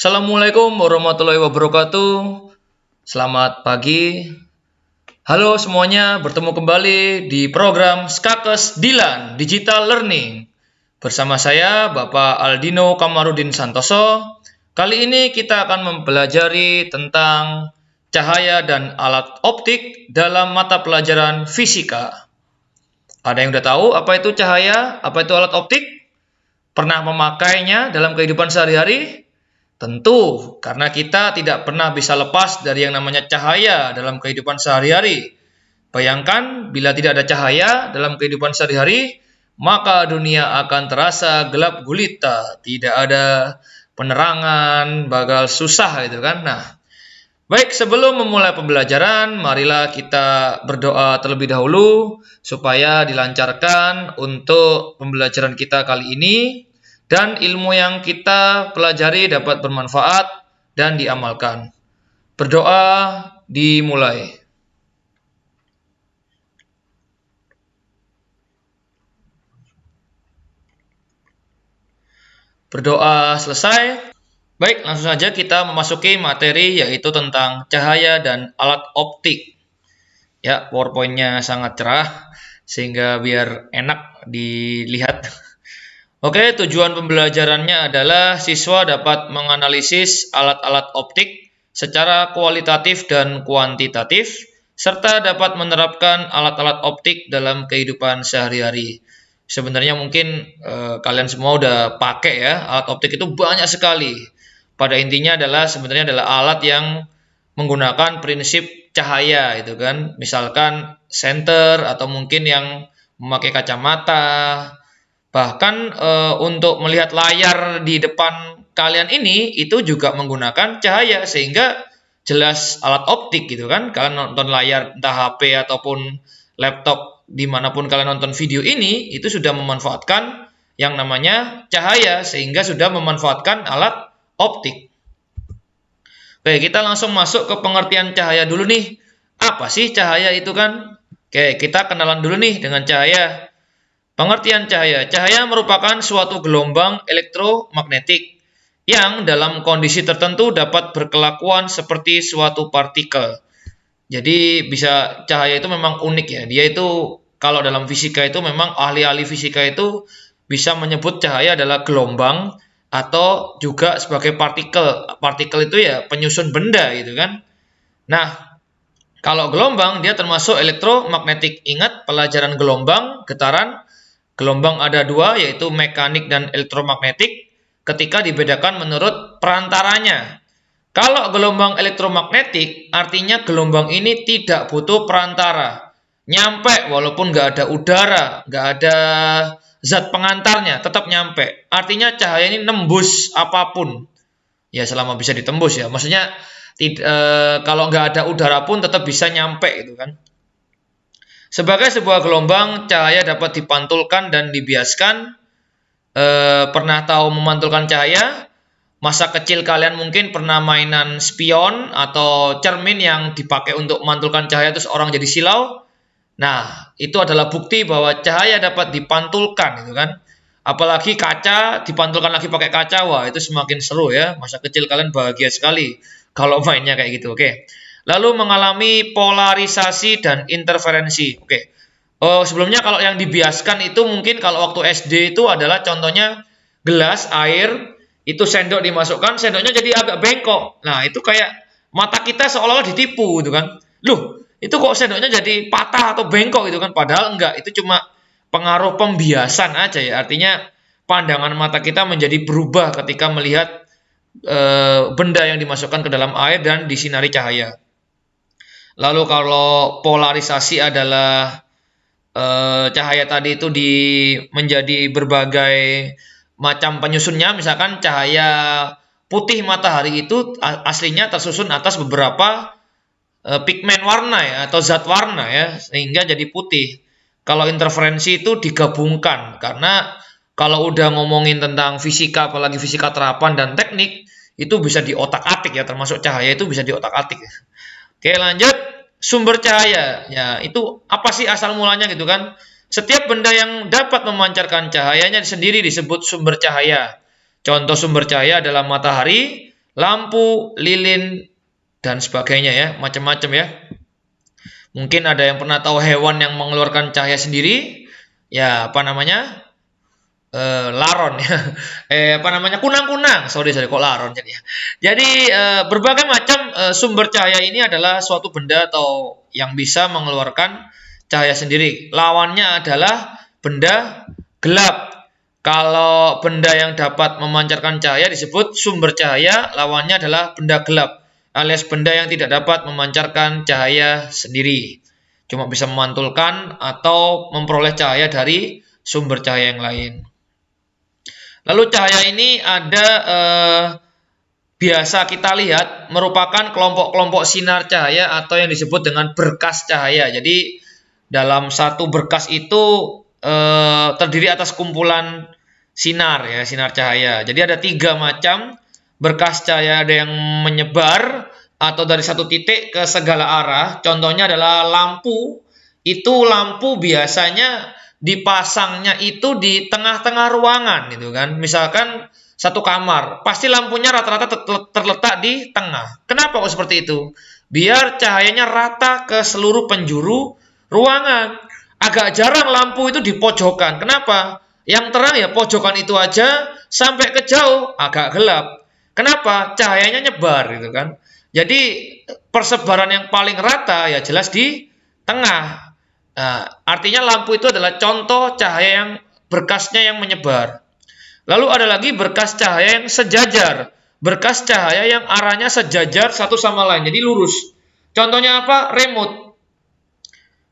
Assalamualaikum warahmatullahi wabarakatuh. Selamat pagi. Halo semuanya, bertemu kembali di program Skakes Dilan Digital Learning. Bersama saya Bapak Aldino Kamarudin Santoso. Kali ini kita akan mempelajari tentang cahaya dan alat optik dalam mata pelajaran fisika. Ada yang udah tahu apa itu cahaya, apa itu alat optik? Pernah memakainya dalam kehidupan sehari-hari? Tentu, karena kita tidak pernah bisa lepas dari yang namanya cahaya dalam kehidupan sehari-hari. Bayangkan, bila tidak ada cahaya dalam kehidupan sehari-hari, maka dunia akan terasa gelap gulita, tidak ada penerangan, bakal susah gitu kan. Nah, baik, sebelum memulai pembelajaran, marilah kita berdoa terlebih dahulu supaya dilancarkan untuk pembelajaran kita kali ini. Dan ilmu yang kita pelajari dapat bermanfaat dan diamalkan. Berdoa dimulai. Berdoa selesai. Baik, langsung saja kita memasuki materi yaitu tentang cahaya dan alat optik. Ya, PowerPoint-nya sangat cerah sehingga biar enak dilihat. Oke, tujuan pembelajarannya adalah siswa dapat menganalisis alat-alat optik secara kualitatif dan kuantitatif, serta dapat menerapkan alat-alat optik dalam kehidupan sehari-hari. Sebenarnya mungkin kalian semua udah pakai ya, alat optik itu banyak sekali. Pada intinya sebenarnya adalah alat yang menggunakan prinsip cahaya itu kan, misalkan senter atau mungkin yang memakai kacamata. Bahkan untuk melihat layar di depan kalian ini itu juga menggunakan cahaya sehingga jelas alat optik gitu kan. Kalian nonton layar entah HP ataupun laptop dimanapun kalian nonton video ini itu sudah memanfaatkan yang namanya cahaya sehingga sudah memanfaatkan alat optik. Oke, kita langsung masuk ke pengertian cahaya dulu nih. Apa sih cahaya itu kan? Oke, kita kenalan dulu nih dengan cahaya. Pengertian cahaya. Cahaya merupakan suatu gelombang elektromagnetik yang dalam kondisi tertentu dapat berkelakuan seperti suatu partikel. Jadi cahaya itu memang unik ya. Dia itu kalau dalam fisika itu memang ahli-ahli fisika itu bisa menyebut cahaya adalah gelombang atau juga sebagai partikel. Partikel itu ya penyusun benda gitu kan. Nah, kalau gelombang dia termasuk elektromagnetik. Ingat pelajaran gelombang, getaran. Gelombang ada dua, yaitu mekanik dan elektromagnetik, ketika dibedakan menurut perantaranya. Kalau gelombang elektromagnetik, artinya gelombang ini tidak butuh perantara. Nyampe, walaupun nggak ada udara, nggak ada zat pengantarnya, tetap nyampe. Artinya cahaya ini nembus apapun. Ya, selama bisa ditembus ya. Maksudnya, kalau nggak ada udara pun tetap bisa nyampe, gitu kan. Sebagai sebuah gelombang, cahaya dapat dipantulkan dan dibiaskan. Pernah tahu memantulkan cahaya? Masa kecil kalian mungkin pernah mainan spion atau cermin yang dipakai untuk memantulkan cahaya terus orang jadi silau. Nah, itu adalah bukti bahwa cahaya dapat dipantulkan, gitu kan. Apalagi kaca, dipantulkan lagi pakai kaca, wah itu semakin seru ya. Masa kecil kalian bahagia sekali kalau mainnya kayak gitu, oke. Lalu mengalami polarisasi dan interferensi. Oke. Sebelumnya kalau yang dibiaskan itu mungkin kalau waktu SD itu adalah contohnya gelas air, itu sendok dimasukkan, sendoknya jadi agak bengkok. Nah, itu kayak mata kita seolah-olah ditipu gitu kan. Loh, itu kok sendoknya jadi patah atau bengkok gitu kan. Padahal enggak, itu cuma pengaruh pembiasan aja ya. Artinya pandangan mata kita menjadi berubah ketika melihat benda yang dimasukkan ke dalam air dan disinari cahaya. Lalu kalau polarisasi adalah cahaya tadi itu menjadi berbagai macam penyusunnya, misalkan cahaya putih matahari itu aslinya tersusun atas beberapa pigmen warna ya atau zat warna ya sehingga jadi putih. Kalau interferensi itu digabungkan karena kalau udah ngomongin tentang fisika apalagi fisika terapan dan teknik itu bisa diotak-atik ya, termasuk cahaya itu bisa diotak-atik ya. Oke, lanjut. Sumber cahaya. Ya, itu apa sih asal mulanya gitu kan? Setiap benda yang dapat memancarkan cahayanya sendiri disebut sumber cahaya. Contoh sumber cahaya adalah matahari, lampu, lilin, dan sebagainya ya, macam-macam ya. Mungkin ada yang pernah tahu hewan yang mengeluarkan cahaya sendiri, ya apa namanya? Laron ya. Apa namanya? Kunang-kunang. Sorry kok laron jadi. Jadi berbagai macam sumber cahaya ini adalah suatu benda atau yang bisa mengeluarkan cahaya sendiri. Lawannya adalah benda gelap. Kalau benda yang dapat memancarkan cahaya disebut sumber cahaya, lawannya adalah benda gelap, alias benda yang tidak dapat memancarkan cahaya sendiri. Cuma bisa memantulkan atau memperoleh cahaya dari sumber cahaya yang lain. Lalu cahaya ini ada biasa kita lihat merupakan kelompok-kelompok sinar cahaya atau yang disebut dengan berkas cahaya. Jadi dalam satu berkas itu terdiri atas kumpulan sinar ya, sinar cahaya. Jadi ada 3 macam berkas cahaya, ada yang menyebar atau dari satu titik ke segala arah. Contohnya adalah lampu. Itu lampu biasanya dipasangnya itu di tengah-tengah ruangan gitu kan. Misalkan satu kamar, pasti lampunya rata-rata terletak di tengah. Kenapa kok seperti itu? Biar cahayanya rata ke seluruh penjuru ruangan. Agak jarang lampu itu di pojokan. Kenapa? Yang terang ya pojokan itu aja, sampai ke jauh agak gelap. Kenapa? Cahayanya nyebar gitu kan. Jadi persebaran yang paling rata ya jelas di tengah. Nah, artinya lampu itu adalah contoh cahaya yang berkasnya yang menyebar. Lalu ada lagi berkas cahaya yang sejajar. Berkas cahaya yang arahnya sejajar satu sama lain, jadi lurus. Contohnya apa? Remote.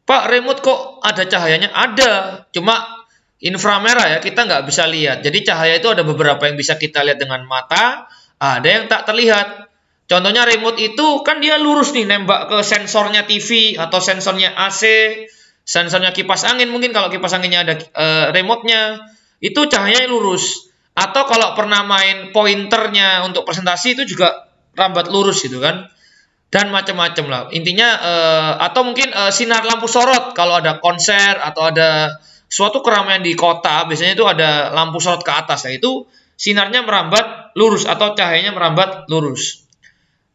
Pak, remote kok ada cahayanya? Ada, cuma inframerah ya, kita nggak bisa lihat. Jadi cahaya itu ada beberapa yang bisa kita lihat dengan mata, ada yang tak terlihat. Contohnya remote itu kan dia lurus nih, nembak ke sensornya TV atau sensornya AC, sensornya kipas angin, mungkin kalau kipas anginnya ada remote-nya, itu cahayanya lurus. Atau kalau pernah main pointernya untuk presentasi itu juga rambat lurus gitu kan. Dan macam-macam lah. Intinya atau mungkin sinar lampu sorot kalau ada konser atau ada suatu keramaian di kota, biasanya itu ada lampu sorot ke atas. Nah, itu sinarnya merambat lurus atau cahayanya merambat lurus.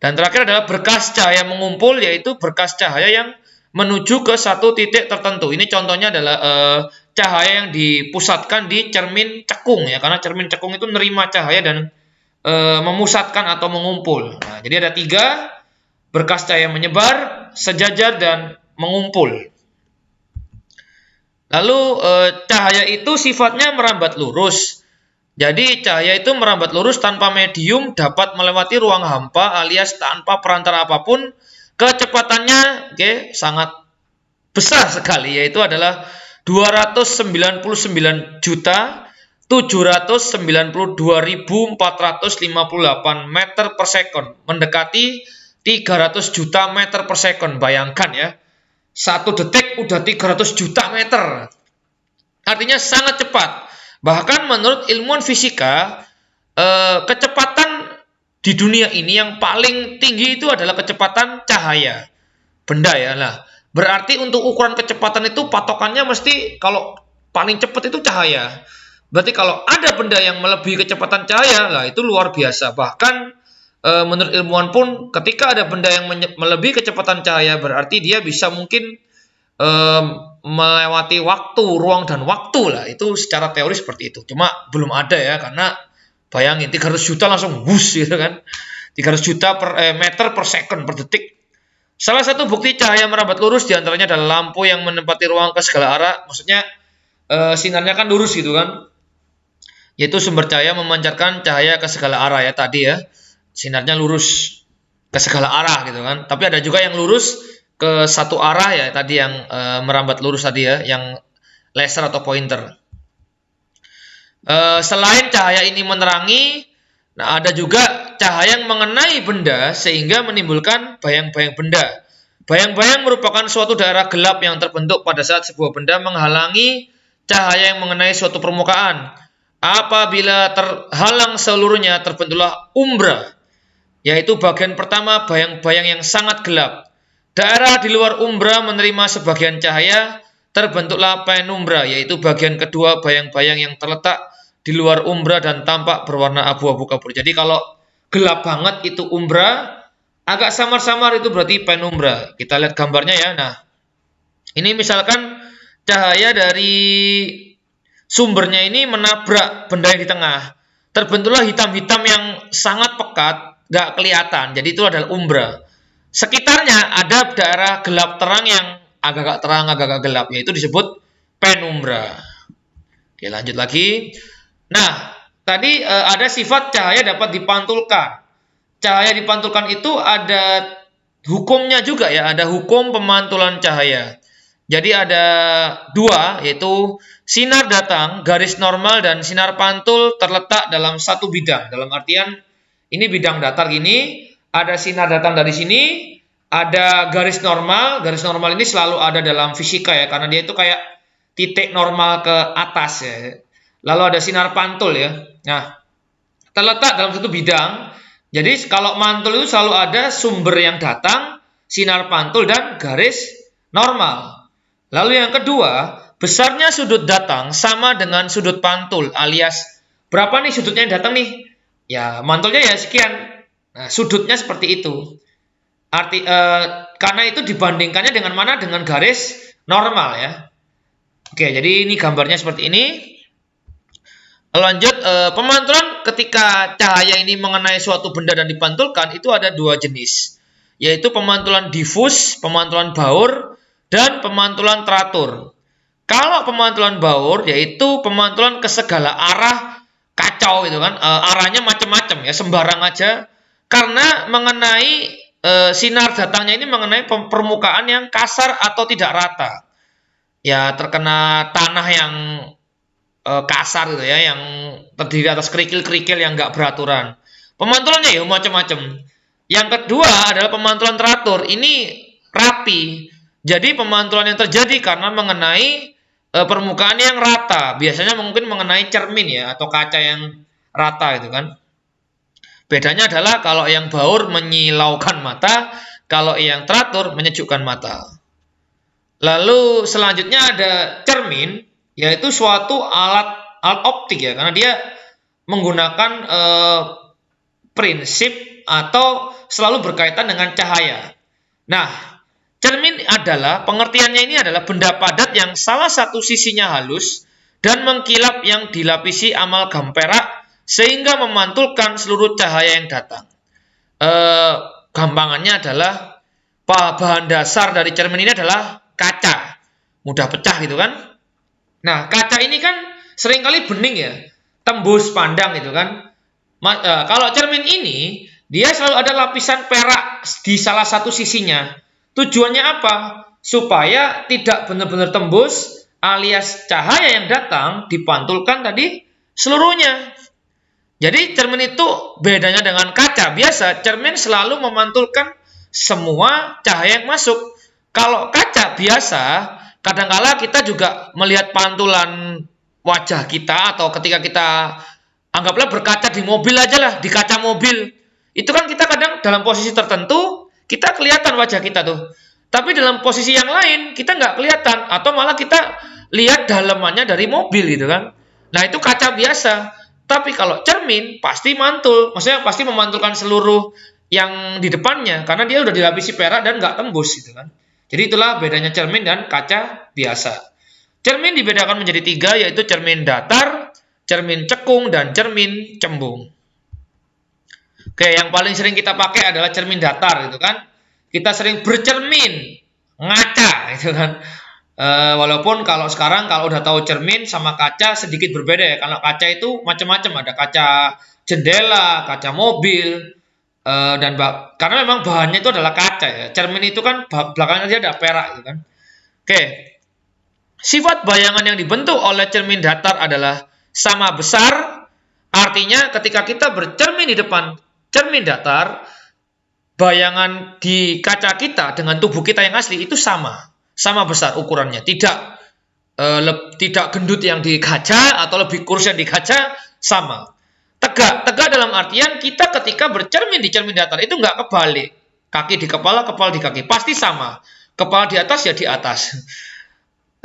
Dan terakhir adalah berkas cahaya mengumpul, yaitu berkas cahaya yang menuju ke satu titik tertentu. Ini contohnya adalah cahaya yang dipusatkan di cermin cekung ya, karena cermin cekung itu nerima cahaya dan memusatkan atau mengumpul. Nah, jadi ada 3 berkas cahaya menyebar, sejajar, dan mengumpul. Lalu cahaya itu sifatnya merambat lurus. Jadi cahaya itu merambat lurus tanpa medium, dapat melewati ruang hampa alias tanpa perantara apapun. Kecepatannya sangat besar sekali, yaitu adalah 299.792.458 meter per sekon, mendekati 300 juta meter per sekon. Bayangkan ya, 1 detik udah 300 juta meter. Artinya sangat cepat. Bahkan menurut ilmuwan fisika, kecepatan di dunia ini yang paling tinggi itu adalah kecepatan cahaya benda ya. Lah, berarti untuk ukuran kecepatan itu patokannya mesti kalau paling cepat itu cahaya. Berarti kalau ada benda yang melebihi kecepatan cahaya, lah itu luar biasa. Bahkan menurut ilmuwan pun ketika ada benda yang melebihi kecepatan cahaya, berarti dia bisa mungkin melewati waktu, ruang dan waktu lah. Itu secara teori seperti itu. Cuma belum ada ya, karena bayangin 300 juta langsung bus gitu kan. 300 juta meter per second per detik. Salah satu bukti cahaya merambat lurus diantaranya adalah lampu yang menempati ruang ke segala arah. Maksudnya sinarnya kan lurus gitu kan. Yaitu sumber cahaya memancarkan cahaya ke segala arah ya tadi ya. Sinarnya lurus ke segala arah gitu kan. Tapi ada juga yang lurus ke satu arah ya tadi, yang merambat lurus tadi ya, yang laser atau pointer. Selain cahaya ini menerangi, nah ada juga cahaya yang mengenai benda sehingga menimbulkan bayang-bayang benda. Bayang-bayang merupakan suatu daerah gelap yang terbentuk pada saat sebuah benda menghalangi cahaya yang mengenai suatu permukaan. Apabila terhalang seluruhnya, terbentuklah umbra, yaitu bagian pertama bayang-bayang yang sangat gelap. Daerah di luar umbra menerima sebagian cahaya, terbentuklah penumbra, yaitu bagian kedua bayang-bayang yang terletak di luar umbra dan tampak berwarna abu-abu kabur. Jadi kalau gelap banget itu umbra, agak samar-samar itu berarti penumbra. Kita lihat gambarnya ya. Nah, ini misalkan cahaya dari sumbernya ini menabrak benda yang di tengah. Terbentuklah hitam-hitam yang sangat pekat, nggak kelihatan. Jadi itu adalah umbra. Sekitarnya ada daerah gelap terang yang agak-agak terang, agak-agak gelap, yaitu disebut penumbra. Oke, lanjut lagi. Nah, tadi ada sifat cahaya dapat dipantulkan. Cahaya dipantulkan itu ada hukumnya juga ya, ada hukum pemantulan cahaya. Jadi ada dua, yaitu sinar datang, garis normal, dan sinar pantul terletak dalam satu bidang. Dalam artian, ini bidang datar gini, ada sinar datang dari sini, ada garis normal. Garis normal ini selalu ada dalam fisika ya, karena dia itu kayak titik normal ke atas ya. Lalu ada sinar pantul ya. Nah, terletak dalam satu bidang. Jadi kalau mantul itu selalu ada sumber yang datang, sinar pantul, dan garis normal. Lalu yang kedua, besarnya sudut datang sama dengan sudut pantul, alias berapa nih sudutnya yang datang nih? Ya, mantulnya ya sekian. Nah, sudutnya seperti itu. Karena itu dibandingkannya dengan mana? Dengan garis normal ya. Oke, jadi ini gambarnya seperti ini. Lanjut, pemantulan ketika cahaya ini mengenai suatu benda dan dipantulkan itu ada dua jenis, yaitu pemantulan difus, pemantulan baur, dan pemantulan teratur. Kalau pemantulan baur yaitu pemantulan ke segala arah, kacau itu kan, arahnya macam-macam ya, sembarang aja, karena mengenai sinar datangnya ini mengenai permukaan yang kasar atau tidak rata. Ya, terkena tanah yang kasar gitu ya, yang terdiri atas kerikil-kerikil yang nggak beraturan. Pemantulannya ya macam-macam. Yang kedua adalah pemantulan teratur. Ini rapi. Jadi pemantulan yang terjadi karena mengenai permukaan yang rata. Biasanya mungkin mengenai cermin ya, atau kaca yang rata itu kan. Bedanya adalah kalau yang baur menyilaukan mata, kalau yang teratur menyejukkan mata. Lalu selanjutnya ada cermin, yaitu suatu alat optik ya, karena dia menggunakan prinsip atau selalu berkaitan dengan cahaya. Nah, cermin adalah, pengertiannya ini adalah benda padat yang salah satu sisinya halus dan mengkilap yang dilapisi amalgam perak sehingga memantulkan seluruh cahaya yang datang. Gampangannya adalah bahan dasar dari cermin ini adalah kaca. Mudah pecah gitu kan. Nah, kaca ini kan seringkali bening ya, tembus pandang gitu kan. Kalau cermin ini, dia selalu ada lapisan perak di salah satu sisinya. Tujuannya apa? Supaya tidak benar-benar tembus, alias cahaya yang datang dipantulkan tadi seluruhnya. Jadi cermin itu bedanya dengan kaca. Biasa cermin selalu memantulkan semua cahaya yang masuk. Kalau kaca biasa, kadangkala kita juga melihat pantulan wajah kita, atau ketika kita anggaplah berkaca di mobil aja lah, di kaca mobil. Itu kan kita kadang dalam posisi tertentu, kita kelihatan wajah kita tuh. Tapi dalam posisi yang lain, kita nggak kelihatan. Atau malah kita lihat dalamannya dari mobil gitu kan. Nah, itu kaca biasa. Tapi kalau cermin, pasti mantul. Maksudnya pasti memantulkan seluruh yang di depannya. Karena dia udah dilapisi perak dan nggak tembus gitu kan. Jadi itulah bedanya cermin dan kaca biasa. Cermin dibedakan menjadi tiga, yaitu cermin datar, cermin cekung, dan cermin cembung. Oke, yang paling sering kita pakai adalah cermin datar gitu kan. Kita sering bercermin, ngaca gitu kan. Walaupun kalau sekarang kalau udah tahu cermin sama kaca sedikit berbeda ya. Kalau kaca itu macam-macam, ada kaca jendela, kaca mobil, dan karena memang bahannya itu adalah kaca ya. Cermin itu kan belakangnya dia ada perak gitu kan. Oke. Sifat bayangan yang dibentuk oleh cermin datar adalah sama besar. Artinya ketika kita bercermin di depan cermin datar, bayangan di kaca kita dengan tubuh kita yang asli itu sama besar ukurannya. Tidak gendut yang di kaca atau lebih kurus yang di kaca, sama. Tegak dalam artian kita ketika bercermin di cermin datar itu nggak kebalik. Kaki di kepala di kaki, pasti sama. Kepala di atas ya di atas.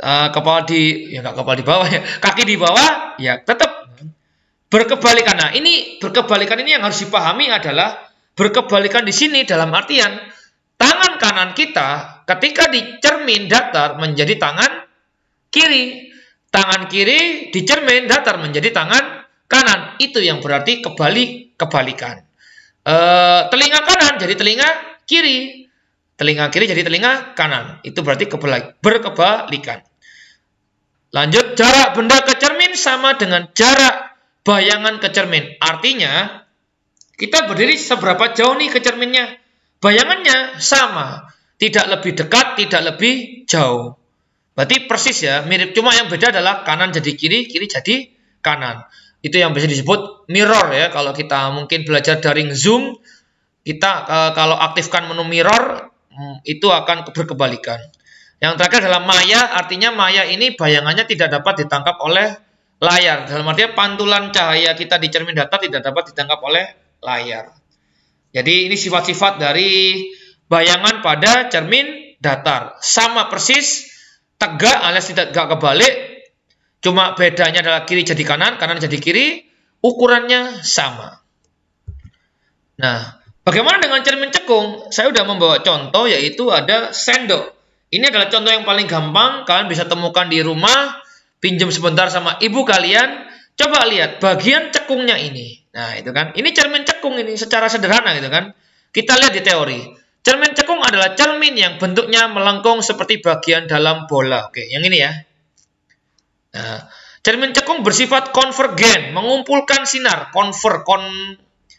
Kepala di bawah ya, kaki di bawah ya tetap. berkebalikan. Nah, ini berkebalikan ini yang harus dipahami adalah berkebalikan di sini dalam artian tangan kanan kita ketika di cermin datar menjadi tangan kiri. Tangan kiri di cermin datar menjadi tangan kanan. Itu yang berarti kebalikan. Telinga kanan jadi telinga kiri. Telinga kiri jadi telinga kanan. Itu berarti berkebalikan. Lanjut, jarak benda ke cermin sama dengan jarak bayangan ke cermin. Artinya, kita berdiri seberapa jauh nih ke cerminnya? Bayangannya sama. Tidak lebih dekat, tidak lebih jauh. Berarti persis ya, mirip. Cuma yang beda adalah kanan jadi kiri, kiri jadi kanan. Itu yang bisa disebut mirror ya. Kalau kita mungkin belajar daring Zoom, kita kalau aktifkan menu mirror, itu akan berkebalikan. Yang terakhir adalah maya, artinya maya ini bayangannya tidak dapat ditangkap oleh layar. Dalam artinya pantulan cahaya kita di cermin datar tidak dapat ditangkap oleh layar. Jadi ini sifat-sifat dari bayangan pada cermin datar. Sama persis, tegak alias tidak kebalik, cuma bedanya adalah kiri jadi kanan, kanan jadi kiri, ukurannya sama. Nah, bagaimana dengan cermin cekung? Saya sudah membawa contoh, yaitu ada sendok. Ini adalah contoh yang paling gampang, kalian bisa temukan di rumah, pinjam sebentar sama ibu kalian, coba lihat bagian cekungnya ini. Nah, itu kan, ini cermin cekung ini secara sederhana gitu kan. Kita lihat di teori. Cermin cekung adalah cermin yang bentuknya melengkung seperti bagian dalam bola. Oke, yang ini ya. Nah, cermin cekung bersifat konvergen, mengumpulkan sinar,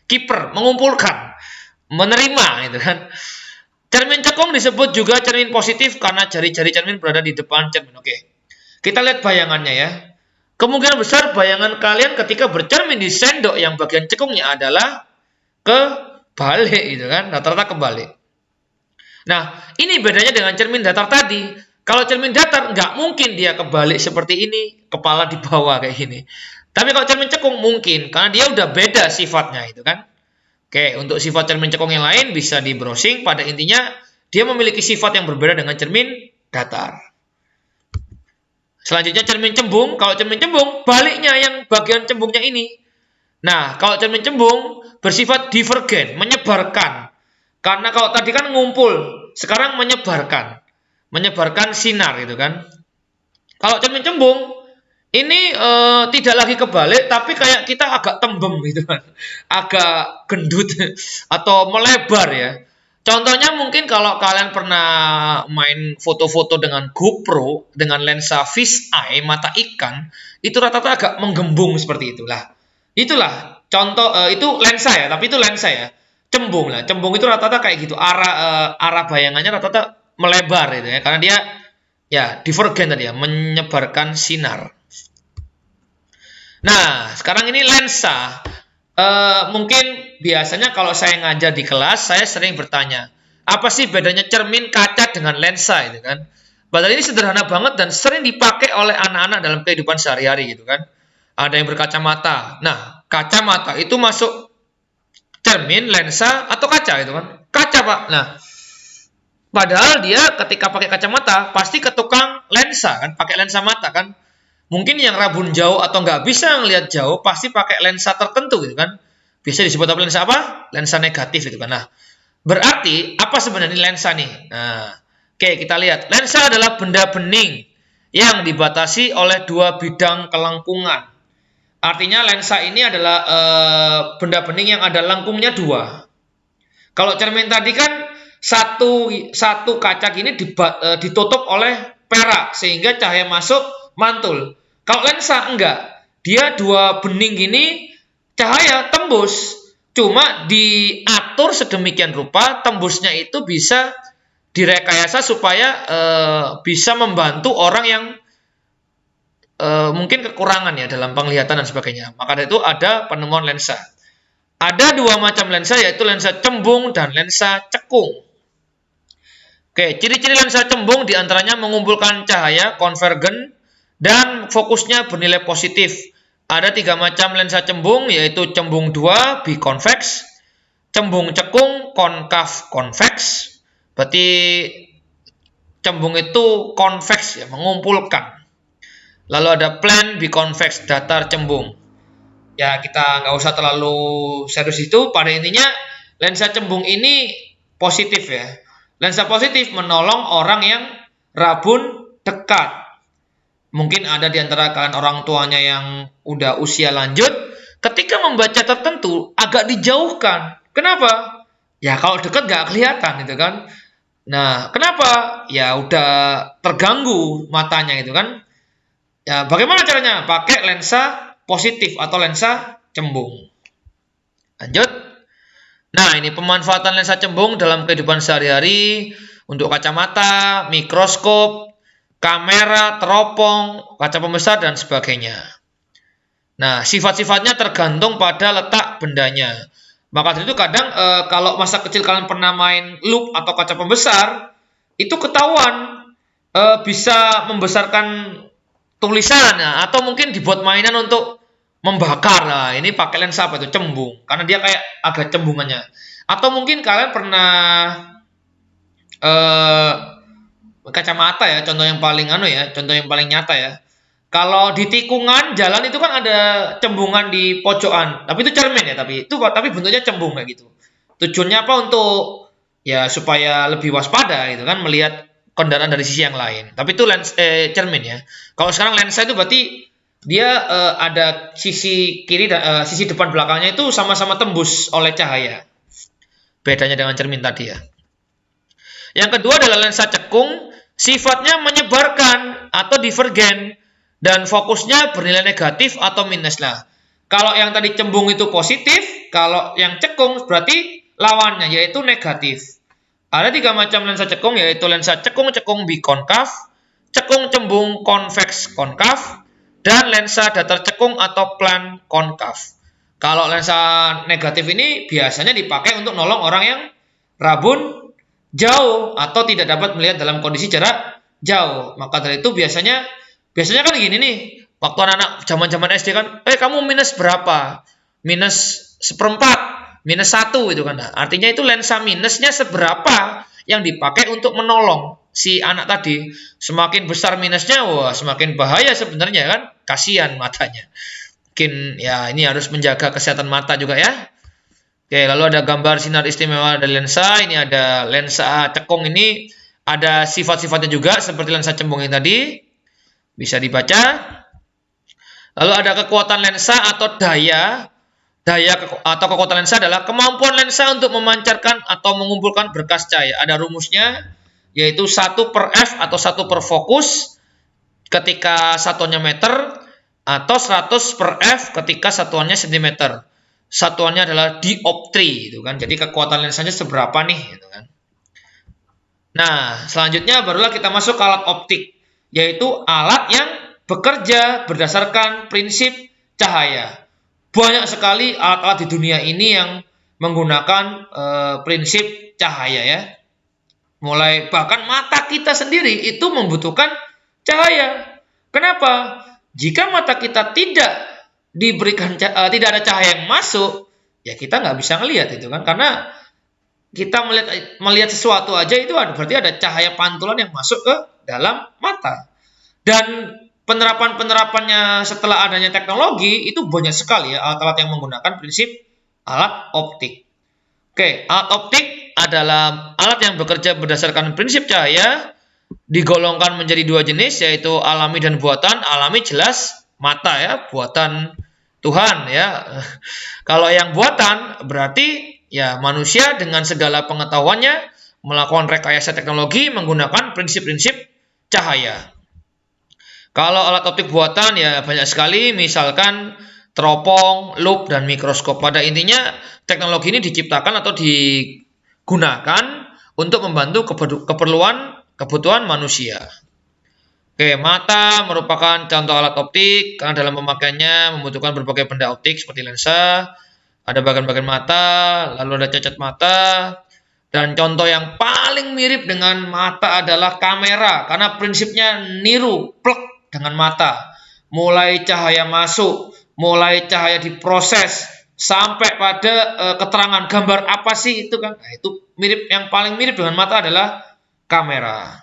kiper, mengumpulkan, menerima gitu kan. Cermin cekung disebut juga cermin positif karena jari-jari cermin berada di depan cermin. Oke. Kita lihat bayangannya ya. Kemungkinan besar bayangan kalian ketika bercermin di sendok yang bagian cekungnya adalah kebalik gitu kan. Rata-rata kebalik. Nah, ini bedanya dengan cermin datar tadi. Kalau cermin datar nggak mungkin dia kebalik seperti ini, kepala di bawah kayak gini. Tapi kalau cermin cekung mungkin karena dia udah beda sifatnya itu kan. Oke, untuk sifat cermin cekung yang lain bisa di browsing. Pada intinya, dia memiliki sifat yang berbeda dengan cermin datar. Selanjutnya cermin cembung. Kalau cermin cembung, baliknya yang bagian cembungnya ini. Nah, kalau cermin cembung bersifat divergen, menyebarkan. Karena kalau tadi kan ngumpul, sekarang menyebarkan. Menyebarkan sinar gitu kan. Kalau cermin cembung, ini tidak lagi kebalik, tapi kayak kita agak tembem gitu kan. Agak gendut atau melebar ya. Contohnya mungkin kalau kalian pernah main foto-foto dengan GoPro, dengan lensa fisheye, mata ikan, itu rata-rata agak menggembung seperti itulah. Itulah contoh, itu lensa ya, tapi itu lensa ya. Cembung lah, cembung itu rata-rata kayak gitu. Arah bayangannya rata-rata melebar gitu ya, karena dia ya divergen tadi ya, menyebarkan sinar. Nah, sekarang ini lensa. Mungkin biasanya kalau saya ngajar di kelas, saya sering bertanya, apa sih bedanya cermin kaca dengan lensa itu kan? Padahal ini sederhana banget dan sering dipakai oleh anak-anak dalam kehidupan sehari-hari gitu kan. Ada yang berkacamata. Nah, kacamata itu masuk cermin, lensa, atau kaca gitu kan? Kaca, Pak. Nah, padahal dia ketika pakai kacamata pasti ke tukang lensa kan, pakai lensa mata kan. Mungkin yang rabun jauh atau nggak bisa ngelihat jauh pasti pakai lensa tertentu gitu kan. Bisa disebut apa lensa apa? Lensa negatif gitu kan. Nah, berarti apa sebenarnya lensa nih? Nah, oke, kita lihat. Lensa adalah benda bening yang dibatasi oleh dua bidang kelengkungan. Artinya lensa ini adalah benda bening yang ada lengkungnya dua. Kalau cermin tadi kan satu kaca gini ditutup oleh perak sehingga cahaya masuk mantul. Kalau lensa enggak, dia dua bening gini cahaya tembus, cuma diatur sedemikian rupa tembusnya itu bisa direkayasa supaya bisa membantu orang yang mungkin kekurangan ya dalam penglihatan dan sebagainya. Maka dari itu ada penemuan lensa. Ada dua macam lensa, yaitu lensa cembung dan lensa cekung. Oke, ciri-ciri lensa cembung diantaranya mengumpulkan cahaya konvergen dan fokusnya bernilai positif. Ada tiga macam lensa cembung, yaitu cembung 2 biconvex, cembung cekung konkav konvex. Berarti cembung itu konveks ya, mengumpulkan. Lalu ada plan biconvex, datar cembung. ya kita nggak usah terlalu serius itu. Pada intinya lensa cembung ini positif ya. Lensa positif menolong orang yang rabun dekat. Mungkin ada di antara kalian orang tuanya yang udah usia lanjut, ketika membaca tertentu agak dijauhkan. Kenapa? Ya kalau dekat nggak kelihatan gitu kan. Nah, kenapa? Ya udah terganggu matanya gitu kan. Ya bagaimana caranya? Pakai lensa positif atau lensa cembung. Lanjut. Nah, ini pemanfaatan lensa cembung dalam kehidupan sehari-hari untuk kacamata, mikroskop, kamera, teropong, kaca pembesar, dan sebagainya. Nah, sifat-sifatnya tergantung pada letak bendanya. Maka dari itu kadang kalau masa kecil kalian pernah main loop atau kaca pembesar, itu ketahuan bisa membesarkan tulisan ya, atau mungkin dibuat mainan untuk membakar. Nah, ini pakai lensa apa itu? Cembung. Karena dia kayak agak cembungannya. Atau mungkin kalian pernah eh, kacamata ya, contoh yang paling contoh yang paling nyata ya. Kalau di tikungan jalan itu kan ada cembungan di pojokan, tapi itu cermin ya, tapi bentuknya cembung kayak gitu. Tujuannya apa? Untuk ya supaya lebih waspada gitu kan, melihat kendaraan dari sisi yang lain. Tapi itu cermin ya. Kalau sekarang lensa itu berarti dia ada sisi kiri dan sisi depan belakangnya itu sama-sama tembus oleh cahaya. Bedanya dengan cermin tadi ya. Yang kedua adalah lensa cekung, sifatnya menyebarkan atau divergen dan fokusnya bernilai negatif atau minus lah. Kalau yang tadi cembung itu positif, kalau yang cekung berarti lawannya yaitu negatif. Ada 3 macam lensa cekung, yaitu lensa cekung-cekung bikonkaf, cekung cembung konveks konkav, dan lensa datar cekung atau plan konkav. Kalau lensa negatif ini biasanya dipakai untuk nolong orang yang rabun jauh atau tidak dapat melihat dalam kondisi jarak jauh. Maka dari itu biasanya kan gini nih, waktu anak-anak zaman-zaman SD kan, kamu minus berapa? Minus seperempat, minus 1 gitu kan. Nah, artinya itu lensa minusnya seberapa yang dipakai untuk menolong si anak tadi. Semakin besar minusnya, wah semakin bahaya sebenarnya kan. Kasihan matanya. Mungkin ya ini harus menjaga kesehatan mata juga ya. Oke, lalu ada gambar sinar istimewa dari lensa. Ini ada lensa cekung, ini ada sifat-sifatnya juga seperti lensa cembung yang tadi. Bisa dibaca. Lalu ada kekuatan lensa atau daya atau kekuatan lensa adalah kemampuan lensa untuk memancarkan atau mengumpulkan berkas cahaya. Ada rumusnya, yaitu 1/f atau 1/fokus ketika satuannya meter, atau 100/f ketika satuannya cm. Satuannya adalah dioptri, gitu kan. Jadi kekuatan lensanya seberapa nih, gitu kan. Nah, selanjutnya barulah kita masuk ke alat optik, yaitu alat yang bekerja berdasarkan prinsip cahaya. Banyak sekali alat-alat di dunia ini yang menggunakan prinsip cahaya ya. Mulai bahkan mata kita sendiri itu membutuhkan cahaya. Kenapa? Jika mata kita tidak diberikan tidak ada cahaya yang masuk, ya kita nggak bisa ngelihat itu kan, karena kita melihat sesuatu aja itu berarti ada cahaya pantulan yang masuk ke dalam mata. Dan penerapannya setelah adanya teknologi itu banyak sekali ya alat-alat yang menggunakan prinsip alat optik. Oke, alat optik adalah alat yang bekerja berdasarkan prinsip cahaya, digolongkan menjadi 2 jenis, yaitu alami dan buatan. Alami jelas mata ya, buatan Tuhan ya. Kalau yang buatan berarti ya manusia dengan segala pengetahuannya melakukan rekayasa teknologi menggunakan prinsip-prinsip cahaya. Kalau alat optik buatan ya banyak sekali, misalkan teropong, loop, dan mikroskop. Pada intinya teknologi ini diciptakan atau digunakan untuk membantu kebutuhan manusia. Oke, mata merupakan contoh alat optik karena dalam pemakaiannya membutuhkan berbagai benda optik seperti lensa, ada bagian-bagian mata, lalu ada cacat mata, dan contoh yang paling mirip dengan mata adalah kamera karena prinsipnya niru plek dengan mata. Mulai cahaya masuk, mulai cahaya diproses sampai pada keterangan gambar apa sih itu kan. Nah, itu yang paling mirip dengan mata adalah kamera.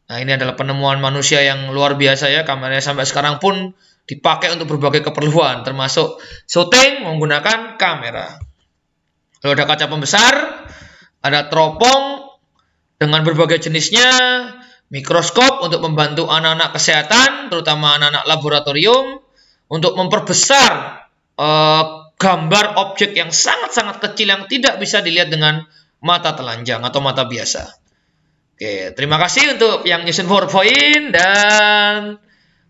Nah, ini adalah penemuan manusia yang luar biasa ya, kameranya sampai sekarang pun dipakai untuk berbagai keperluan, termasuk syuting menggunakan kamera. Lalu ada kaca pembesar, ada teropong dengan berbagai jenisnya, mikroskop untuk membantu anak-anak kesehatan, terutama anak-anak laboratorium, untuk memperbesar gambar objek yang sangat-sangat kecil yang tidak bisa dilihat dengan mata telanjang atau mata biasa. Oke, terima kasih untuk yang nyusun PowerPoint dan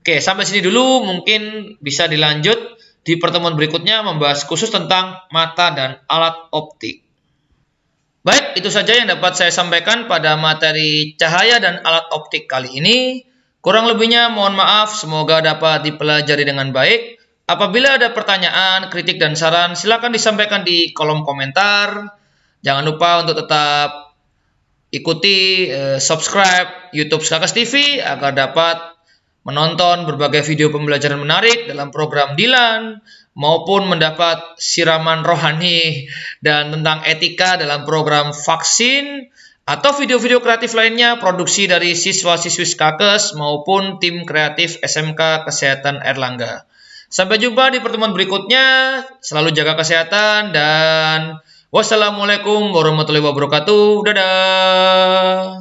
oke, sampai sini dulu, mungkin bisa dilanjut di pertemuan berikutnya membahas khusus tentang mata dan alat optik. Baik, itu saja yang dapat saya sampaikan pada materi cahaya dan alat optik kali ini. Kurang lebihnya mohon maaf, semoga dapat dipelajari dengan baik. Apabila ada pertanyaan, kritik, dan saran, silakan disampaikan di kolom komentar. Jangan lupa untuk tetap ikuti, subscribe YouTube Skakas TV agar dapat menonton berbagai video pembelajaran menarik dalam program Dilan, maupun mendapat siraman rohani dan tentang etika dalam program vaksin, atau video-video kreatif lainnya produksi dari siswa-siswi Skakes maupun tim kreatif SMK Kesehatan Erlangga. Sampai jumpa di pertemuan berikutnya, selalu jaga kesehatan dan wassalamualaikum warahmatullahi wabarakatuh. Dadah.